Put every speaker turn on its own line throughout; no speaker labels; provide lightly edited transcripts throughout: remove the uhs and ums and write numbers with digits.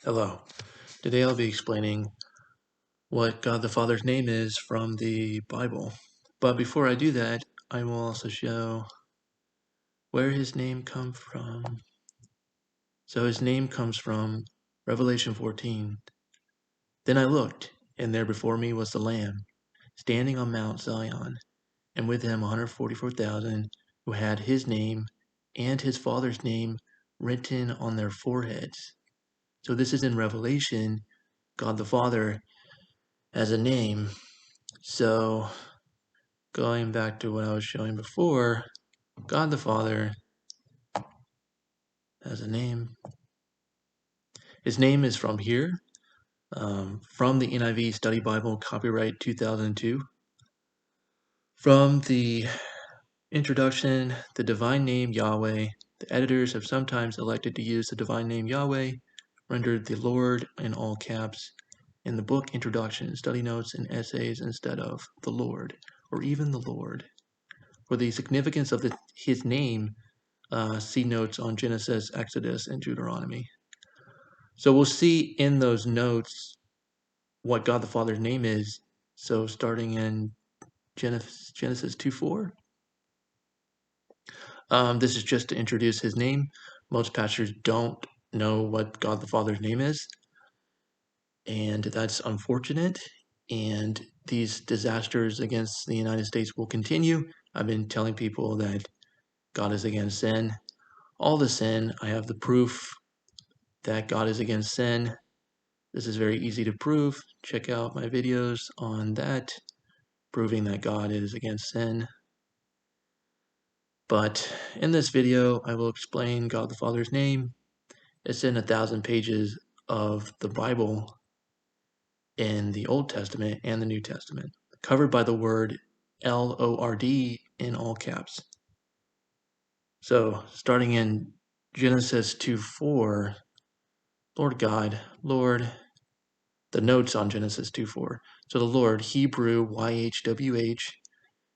Hello. Today I'll be explaining what God the Father's name is from the Bible. But before I do that, I will also show where his name comes from. So his name comes from Revelation 14. Then I looked, and there before me was the Lamb, standing on Mount Zion, and with him 144,000 who had his name and his Father's name written on their foreheads. So this is in Revelation. God the Father has a name. So going back to what I was showing before, God the Father has a name. His name is from here, from the NIV Study Bible, copyright 2002. From the introduction, the divine name Yahweh. The editors have sometimes elected to use the divine name Yahweh, rendered the Lord in all caps, in the book introduction, study notes, and essays instead of the Lord, or even the Lord. For the significance of his name, see notes on Genesis, Exodus, and Deuteronomy. So we'll see in those notes what God the Father's name is. So starting in Genesis 2:4. This is just to introduce his name. Most pastors don't know what God the Father's name is, and that's unfortunate. And these disasters against the United States will continue. I've been telling people that God is against sin. All the sin, I have the proof that God is against sin. This is very easy to prove. Check out my videos on that, proving that God is against sin. But in this video, I will explain God the Father's name. It's in 1,000 pages of the Bible in the Old Testament and the New Testament, covered by the word L-O-R-D in all caps. So starting in Genesis 2:4, Lord God, Lord, the notes on Genesis 2:4. So the Lord, Hebrew, YHWH,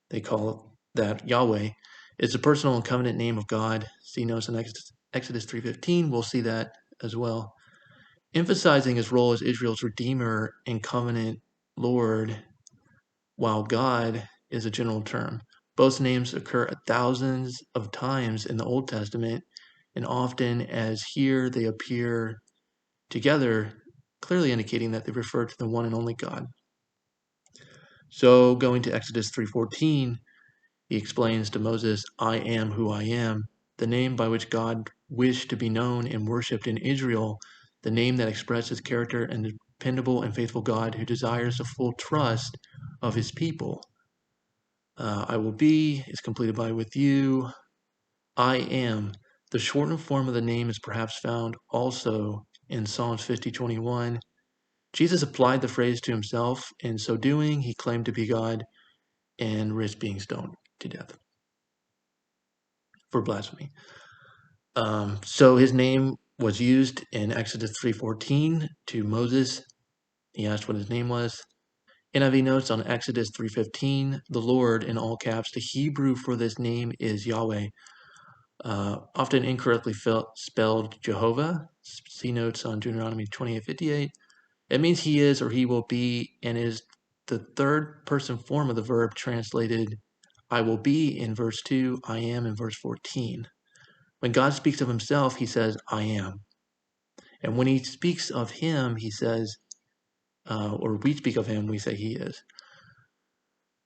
they call that Yahweh, is the personal and covenant name of God. See notes in Exodus 3:15. We'll see that as well. Emphasizing his role as Israel's Redeemer and covenant Lord, while God is a general term. Both names occur thousands of times in the Old Testament, and often as here they appear together, clearly indicating that they refer to the one and only God. So going to Exodus 3:14, he explains to Moses, I am who I am, the name by which God wished to be known and worshipped in Israel, the name that expresses character and dependable and faithful God who desires the full trust of his people. I will be is completed by with you. I am. The shortened form of the name is perhaps found also in Psalms 50:21. Jesus applied the phrase to himself. In so doing, he claimed to be God and risked being stoned to death for blasphemy. So his name was used in Exodus 3:14 to Moses. He asked what his name was. NIV notes on Exodus 3:15, the Lord in all caps. The Hebrew for this name is Yahweh, often incorrectly spelled Jehovah. See notes on Deuteronomy 28:58. It means he is or he will be, and is the third person form of the verb translated I will be in verse 2, I am in verse 14. When God speaks of himself, he says, I am. And when he speaks of him, he says, or we speak of him, we say he is.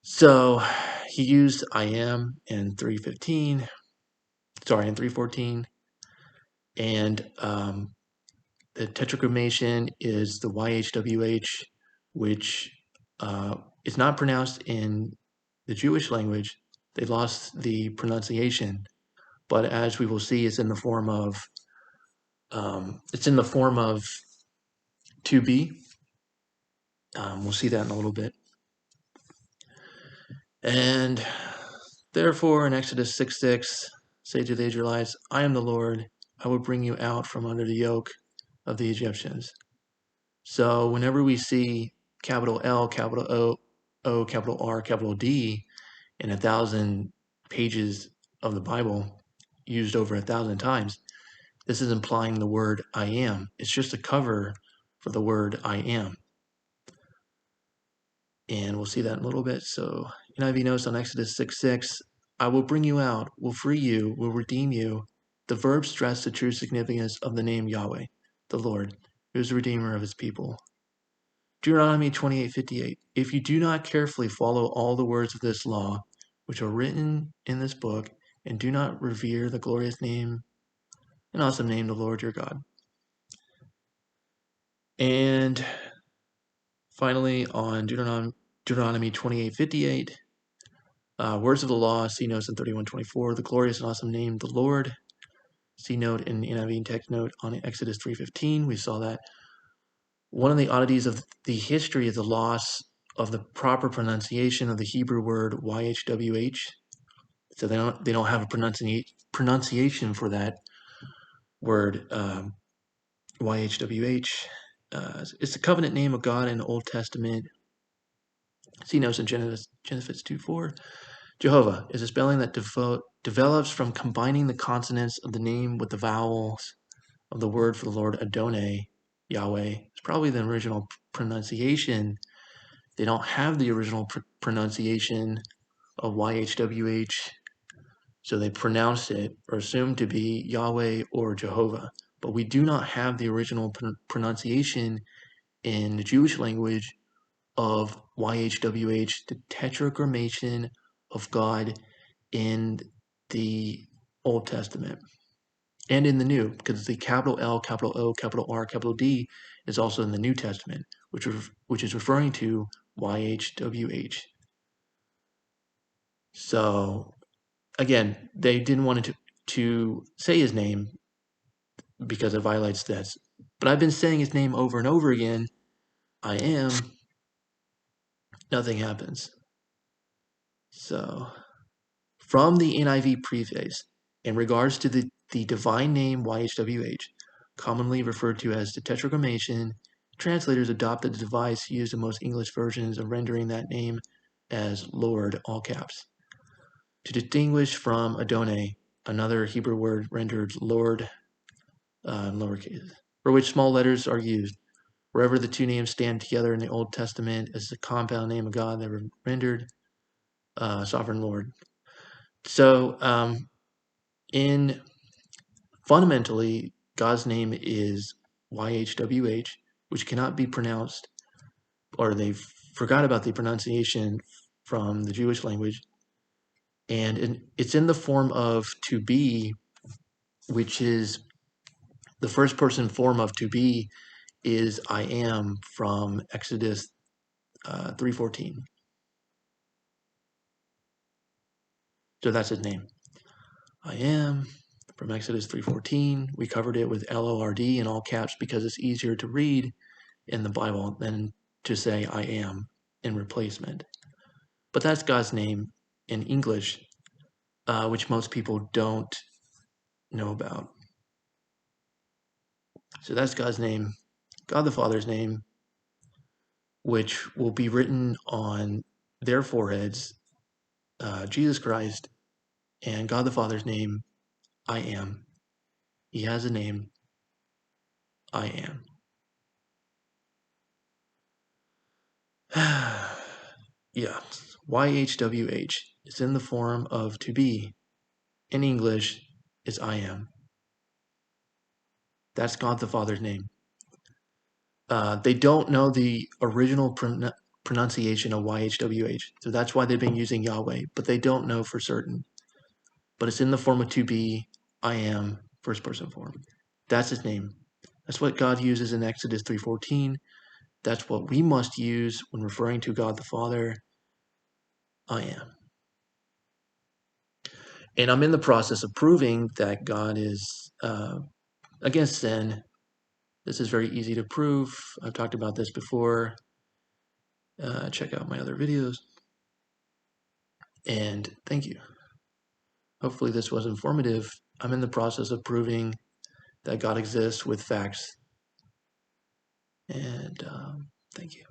So he used I am in 3:14. And the tetragrammation is the YHWH, which is not pronounced in the Jewish language. They lost the pronunciation, but as we will see, it's in the form of to be. We'll see that in a little bit. And therefore, in Exodus 6:6, say to the Israelites, I am the Lord, I will bring you out from under the yoke of the Egyptians. So whenever we see capital L, capital O, capital R, capital D in 1,000 pages of the Bible, used over 1,000 times, this is implying the word I am. It's just a cover for the word I am. And we'll see that in a little bit. So NIV notes on Exodus 6:6, I will bring you out, will free you, will redeem you. The verb stress the true significance of the name Yahweh, the Lord, who is the Redeemer of his people. Deuteronomy 28:58, if you do not carefully follow all the words of this law, which are written in this book, and do not revere the glorious name and awesome name, the Lord your God. And finally, on Deuteronomy 28:58, words of the law, see notes in 31:24, the glorious and awesome name, the Lord. See note in NIV text note on Exodus 3:15. We saw that. One of the oddities of the history is the loss of the proper pronunciation of the Hebrew word YHWH. So they don't have a pronunciation for that word YHWH. It's the covenant name of God in the Old Testament. See notes in Genesis 2:4. Jehovah is a spelling that develops from combining the consonants of the name with the vowels of the word for the Lord, Adonai, Yahweh. It's probably the original pronunciation. They don't have the original pronunciation of YHWH, so they pronounce it or assume to be Yahweh or Jehovah. But we do not have the original pronunciation in the Jewish language of YHWH, the tetragrammaton of God in the Old Testament and in the New, because the capital L, capital O, capital R, capital D is also in the New Testament, which is referring to YHWH. So again, they didn't want to say his name because it violates this. But I've been saying his name over and over again. I am. Nothing happens. So from the NIV preface, in regards to the divine name YHWH, commonly referred to as the Tetragrammaton, translators adopted the device used in most English versions of rendering that name as Lord, all caps. To distinguish from Adonai, another Hebrew word rendered Lord, lowercase, for which small letters are used. Wherever the two names stand together in the Old Testament as the compound name of God, they were rendered Sovereign Lord. So fundamentally, God's name is YHWH, which cannot be pronounced, or they forgot about the pronunciation from the Jewish language. And it's in the form of to be, which is the first person form of to be is I am from Exodus 3:14. So that's his name. I am from Exodus 3:14. We covered it with LORD in all caps because it's easier to read in the Bible than to say I am in replacement. But that's God's name in English, which most people don't know about. So that's God's name, God the Father's name, which will be written on their foreheads, Jesus Christ, and God the Father's name, I am. He has a name, I am. Yeah, YHWH is in the form of to be. In English, is I am. That's God the Father's name. They don't know the original pronunciation of YHWH, so that's why they've been using Yahweh, but they don't know for certain. But it's in the form of to be, I am, first person form. That's his name. That's what God uses in Exodus 3:14. That's what we must use when referring to God the Father. I am. And I'm in the process of proving that God is against sin. This is very easy to prove. I've talked about this before. Check out my other videos. And thank you. Hopefully this was informative. I'm in the process of proving that God exists with facts. And thank you.